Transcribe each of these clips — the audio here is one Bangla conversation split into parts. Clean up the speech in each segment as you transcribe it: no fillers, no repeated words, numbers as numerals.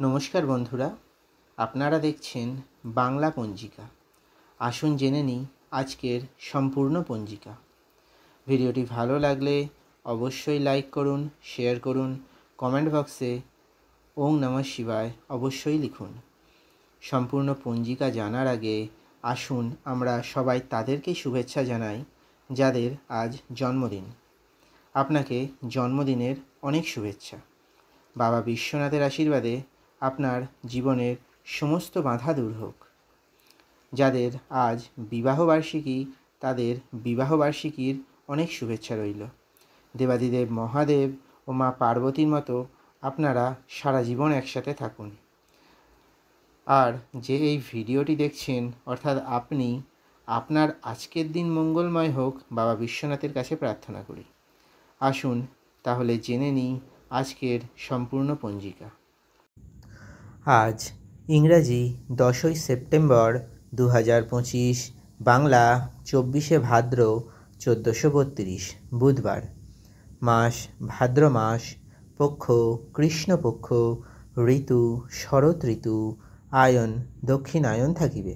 নমস্কার বন্ধুরা, আপনারা দেখছেন বাংলা পঞ্জিকা। আসুন জেনে নিই আজকের সম্পূর্ণ পঞ্জিকা। ভিডিওটি ভালো লাগলে অবশ্যই লাইক করুন, শেয়ার করুন, কমেন্ট বক্সে ওং নমঃ শিবায় অবশ্যই লিখুন। সম্পূর্ণ পঞ্জিকা জানার আগে আসুন আমরা সবাই তাদেরকেই শুভেচ্ছা জানাই যাদের আজ জন্মদিন। আপনাকে জন্মদিনের অনেক শুভেচ্ছা। বাবা বিশ্বনাথের আশীর্বাদে আপনার জীবনের সমস্ত বাধা দূর হোক। যাদের আজ বিবাহবার্ষিকী তাদের বিবাহবার্ষিকীর অনেক শুভেচ্ছা রইল। দেবাদিদেব মহাদেব ও মা পার্বতীর মতো আপনারা সারা জীবন একসাথে থাকুন। আর যে এই ভিডিওটি দেখছেন অর্থাৎ আপনি, আপনার আজকের দিন মঙ্গলময় হোক বাবা বিশ্বনাথের কাছে প্রার্থনা করি। আসুন তাহলে জেনে নিই আজকের সম্পূর্ণ পঞ্জিকা। আজ ইংরাজি 10ই সেপ্টেম্বর 2025, বাংলা 24শে ভাদ্র 1432, বুধবার। মাস ভাদ্র মাস, পক্ষ কৃষ্ণপক্ষ, ঋতু শরৎ ঋতু, আয়ন দক্ষিণায়ন থাকিবে।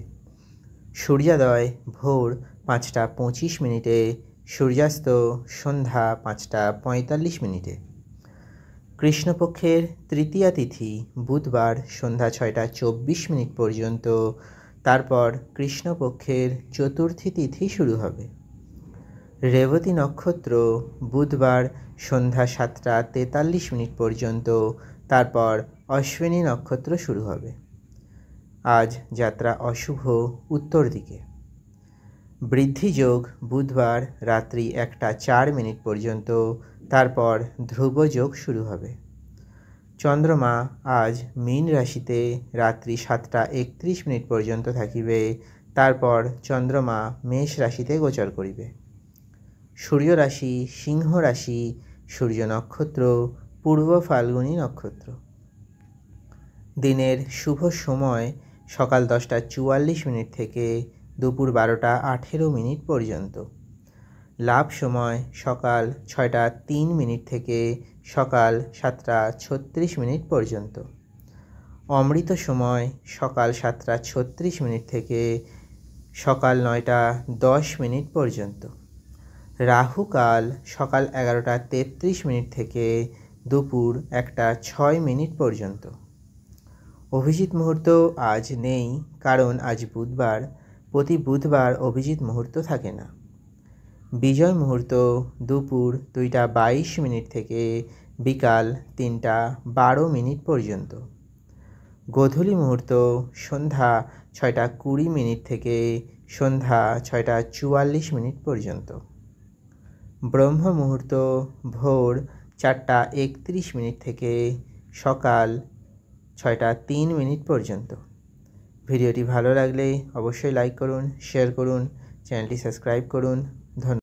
সূর্যোদয় ভোর 5টা 25 মিনিটে, সূর্যাস্ত সন্ধ্যা 5টা 45 মিনিটে। কৃষ্ণপক্ষের তৃতীয়া তিথি বুধবার সন্ধ্যা 6টা 24 মিনিট পর্যন্ত, তারপর কৃষ্ণপক্ষের চতুর্থী তিথি শুরু হবে। রেবতী নক্ষত্র বুধবার সন্ধ্যা 7টা 43 মিনিট পর্যন্ত, তারপর অশ্বিনী নক্ষত্র শুরু হবে। আজ যাত্রা অশুভ উত্তর দিকে। বৃদ্ধিযোগ বুধবার রাত্রি 1টা 4 মিনিট পর্যন্ত, তারপর ধ্রুবযোগ শুরু হবে। চন্দ্রমা আজ মীন রাশিতে রাত্রি 7টা 31 মিনিট পর্যন্ত থাকিবে, তারপর চন্দ্রমা মেষ রাশিতে গোচর করিবে। সূর্য রাশি সিংহ রাশি, সূর্য নক্ষত্র পূর্ব ফাল্গুনী নক্ষত্র। দিনের শুভ সময় সকাল 10টা 44 মিনিট থেকে দুপুর 12টা 18 মিনিট পর্যন্ত। লাভ সময় সকাল 6টা 3 মিনিট থেকে সকাল 7টা 36 মিনিট পর্যন্ত। অমৃত সময় সকাল 7টা 36 মিনিট থেকে সকাল 9টা 10 মিনিট পর্যন্ত। রাহুকাল সকাল 11টা 33 মিনিট থেকে দুপুর 1টা 6 মিনিট পর্যন্ত। অভিজিৎ মুহূর্ত আজ নেই, কারণ আজ বুধবার। প্রতি বুধবার অভিজিৎ মুহূর্ত থাকে না। বিজয় মুহূর্ত দুপুর 2টা 22 মিনিট থেকে বিকাল 3টা 12 মিনিট পর্যন্ত। গোধূলি মুহূর্ত সন্ধ্যা 6টা 20 মিনিট থেকে সন্ধ্যা 6টা 44 মিনিট পর্যন্ত। ব্রহ্ম মুহূর্ত ভোর 4টা 31 মিনিট থেকে সকাল 6টা 3 মিনিট পর্যন্ত। ভিডিওটি ভালো লাগলে অবশ্যই লাইক করুন, শেয়ার করুন, চ্যানেলটি সাবস্ক্রাইব করুন। ধন্যবাদ।